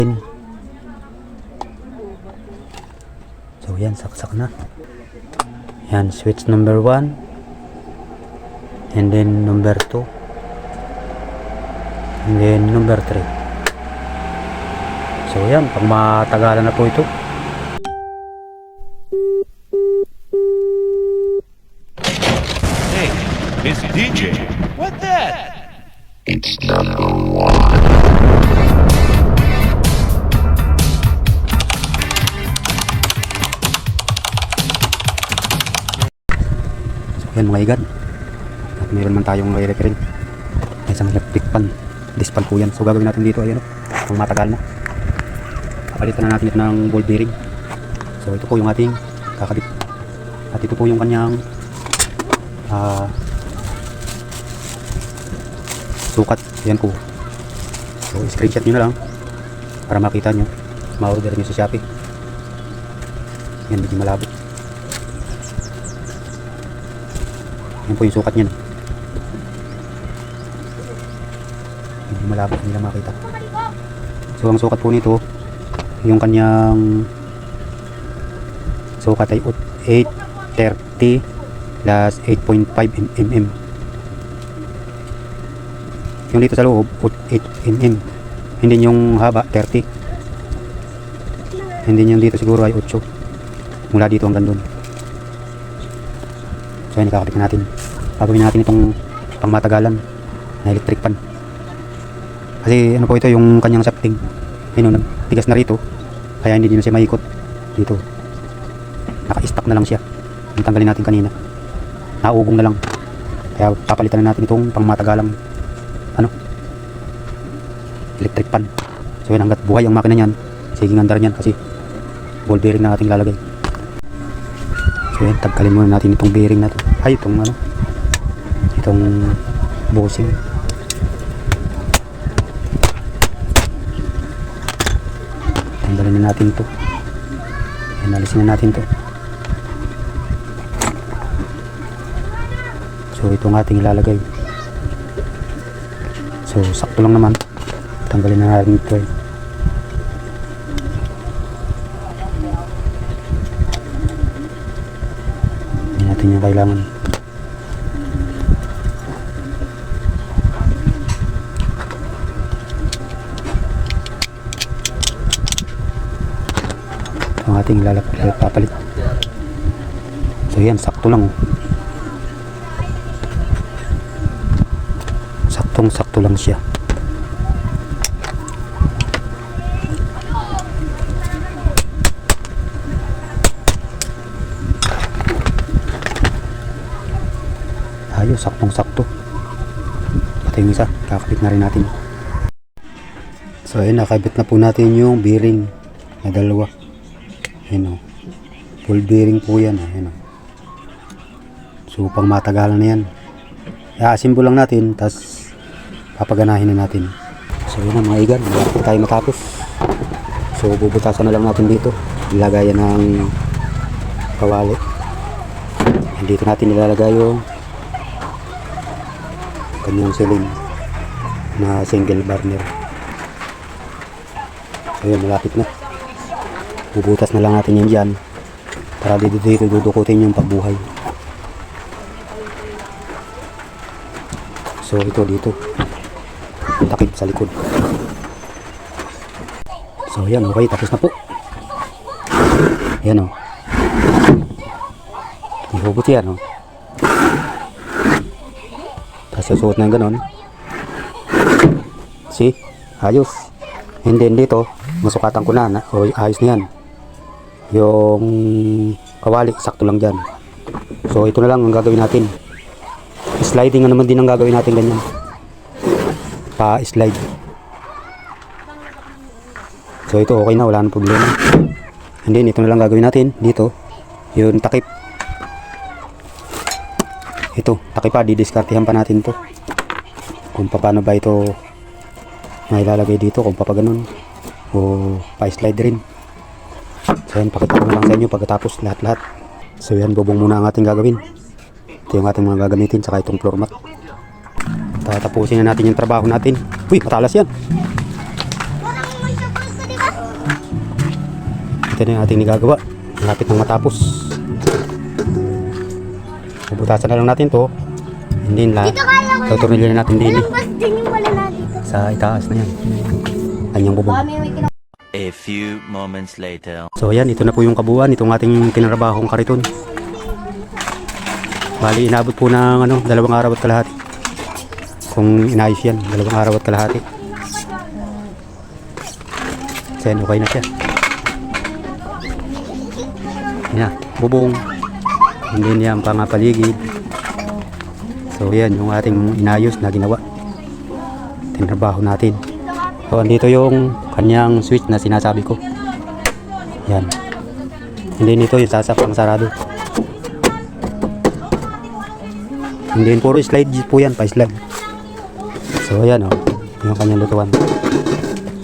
So yan, saksak na. Yan, switch number 1 and then number 2 and then number 3. So yan, pag matagalan na po ito. Hey, it's DJ. What that? It's number 1. Yan mga igan, at meron man tayong re-repairing, may isang electric pan, dispan po yan. So gagawin natin dito ay kung matagal na, papalitan na natin ito ng ball bearing. So ito po yung ating kakabit, at ito po yung kanyang sukat. Yan po. So screenshot nyo na lang para makita nyo, ma-order nyo sa Shopee. Yan, medyo malabo. Yan po yung sukat niyan. Hindi malabo, hindi lang makita. So ang sukat po nito, yung kanyang sukat ay 830 plus 8.5 mm. Yung dito sa loob 8 mm. Hindi yung haba 30. Hindi yung dito siguro ay 8. Mula dito hanggang doon. So yan, ikakabit natin. Gagawin natin itong pangmatagalan na electric pan. Kasi ano po ito, yung kanyang shafting, ayun, nagtigas na rito, kaya hindi na siya maikot dito. Naka-stack na lang siya. Yung tanggalin natin kanina, naugong na lang. Kaya papalitan na natin itong pangmatagalang electric pan. So yan, hanggat buhay ang makina niyan, siging andar niyan kasi ball bearing na ating lalagay. So yan, tagkalin muna natin itong bearing na to. Ay, itong itong bushing. Tanggalin na natin to. Yan, alisin na natin to. So itong ating ilalagay. So sakto lang naman. Tanggalin na natin ito. Hindi natin yung kailangan. Ang ating papalit. So yan, sakto lang. Saktong-sakto lang siya. Ayos, saktong-sakto. Pati yung isa, kakabit na rin natin. So ayun, nakabit na po natin yung bearing na dalawa. Ayun o, full bearing po yan. Ayun o. So pang matagalan na yan, i-assemble lang natin, tas papaganahin na natin. So yun na mga igan, malapit tayo matapos. So bubutasan na lang natin dito, ilagayan ng kawali. Dito natin ilalagay yung kanyang siling na single burner. So yun, malapit na. Bubutas na lang natin yan dyan para dito dudukutin yung pagbuhay. So ito dito, takip sa likod. So yan, okay, tapos na po. Yan o, ihubot yan o. Tapos susuot na yung ganon. See, ayos. And then dito, masukatan ko na, o ayos na yan. Yung kawali, sakto lang dyan. So ito na lang ang gagawin natin. Sliding na naman din ang gagawin natin, ganyan. Pa-slide. So ito okay na, wala nang problema. And then ito na lang gagawin natin dito, yung takip. Ito, takip pa, didiskartehan pa natin to kung paano ba ito mailalagay dito, kung papaganon o pa-slide rin. So yan, pakita ko na lang sa inyo pagkatapos lahat-lahat. So yan, bubong muna ang ating gagawin. Ito yung ating mga gagamitin, saka itong floor mat. Tatapusin na natin yung trabaho natin. Uy, matalas yan. ito na yung ating nagagawa. Malapit nang matapos. Bubutasan na lang natin to. Hindi na. Tutornilyo na natin din sa itaas na yan. Kanyang bubong. A few moments later. So ayan, ito na po yung kabuuan itong ating tinrabahong kariton. Bali, inabot po ng 2 araw at kalahati. Kung inayos yan, 2 araw at kalahati. So yan, okay na siya. Yan, bubong. Hindi niya ang pangapaligid. So yan, yung ating inayos na ginawa. Tinrabaho natin. So andito yung kanyang switch na sinasabi ko. Yan. Hindi nito yung sasapang sarado. Hindi puro slide po yan, pa-slide. So ayan yung kanyang lutuan.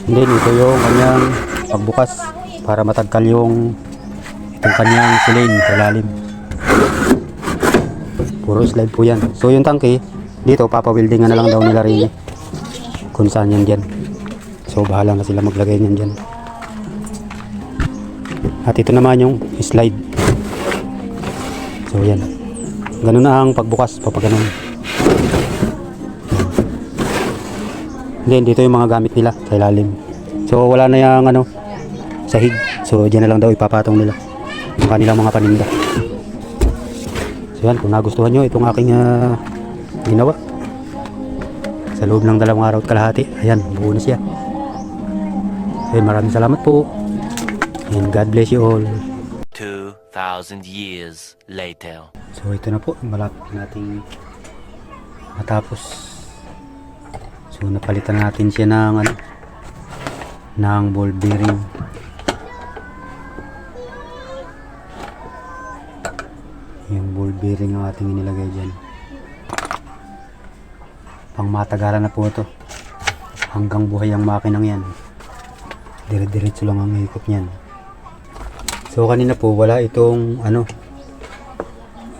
Hindi ito yung kanyang pagbukas para matagkal yung itong kanyang silin sa lalim. Puro slide po yan. So yung tangke, dito papawildingan na lang daw nila rin kung saan yan dyan. So bahala na sila maglagay niyan dyan. At ito naman yung slide. So yan. Ganun na ang pagbukas, papaganon. Then dito yung mga gamit nila sa ilalim. So wala na yung sahig. So dyan na lang daw ipapatong nila yung kanilang mga paninda. So yan, kung nagustuhan nyo itong aking ginawa sa loob ng 2 araw at kalahati, ayan, buo na siya. So maraming salamat po and God bless you all. 2,000 years later. So ito na po, malapit nating matapos. So napalitan natin siya ng ball bearing. Yung ball bearing ang ating inilagay dyan. Pang matagalan na po ito. Hanggang buhay ang makinang yan. Dire-diretso lang ang hikot niyan. So kanina po wala itong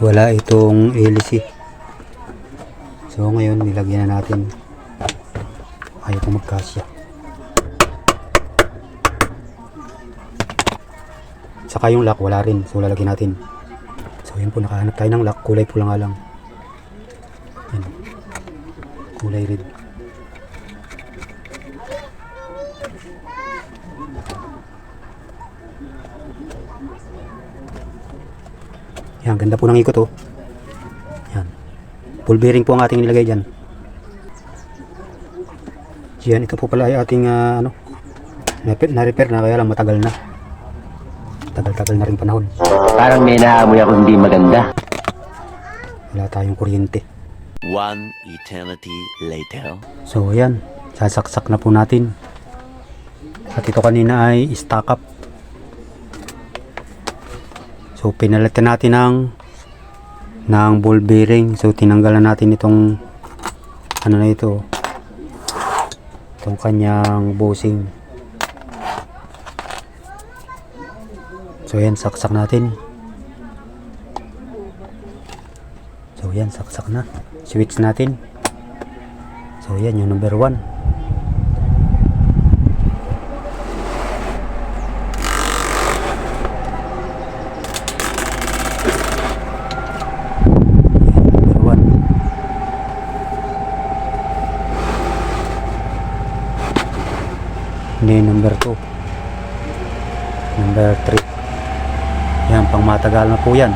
wala itong LC. So ngayon nilagyan na natin. Ayaw ko magkasya. Saka yung lock wala rin. So lalagyan natin. So yun po, nakahanap tayo ng lock. Kulay pula nga lang. Yan. Kulay red. Yan, ganda po ng ikot Yan. Full bearing po ang ating nilagay dyan. Yan, ito po pala ay ating na-repair na, kaya lang matagal na. Tagal-tagal na rin panahon. Parang may naamoy ako hindi maganda. Wala tayong kuryente. 1 eternity later. So ayan, sasaksak na po natin. At ito kanina ay stock up. So pinalitan natin ng ball bearing. So tinanggalan natin itong na ito. Itong kanyang bushing. So ayan, saksak natin. So ayan, saksak na. Switch natin. So ayan, yung number 1. Ini number 2, number 3. Yan, pang matagal na po yan.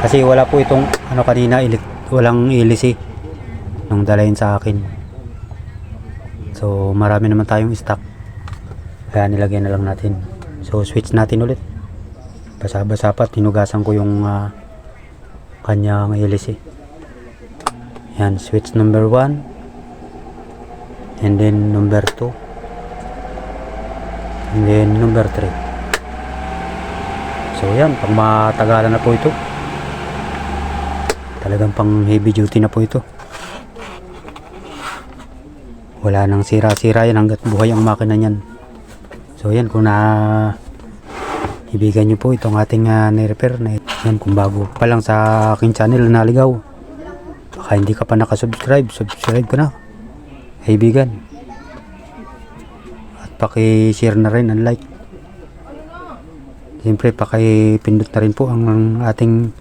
Kasi wala po itong kanina, walang ilisi nung dalayin sa akin. So marami naman tayong stock, kaya nilagyan na lang natin. So switch natin ulit. Basa-basa pa, tinugasan ko yung kanyang ilisi. Yan, switch number 1, and then number 2, and then number 3. So yan, pang matagalan na po ito. Talagang pang heavy duty na po ito. Wala nang sira-sira yan hanggat buhay ang makina niyan. So yan, kung ibigan nyo po itong ating ni-repair na ito. Yan, kung bago pa lang sa aking channel na Naligaw, baka hindi ka pa nakasubscribe, subscribe ka na, kaibigan. Paki-share na rin and like Siyempre pakipindot na rin po ang ating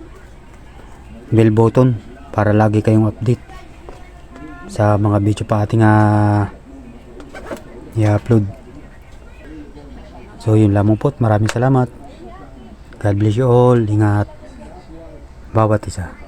bell button para lagi kayong update sa mga video pa ating i-upload. So yun lamang po, maraming salamat. God bless you all. Ingat bawat isa.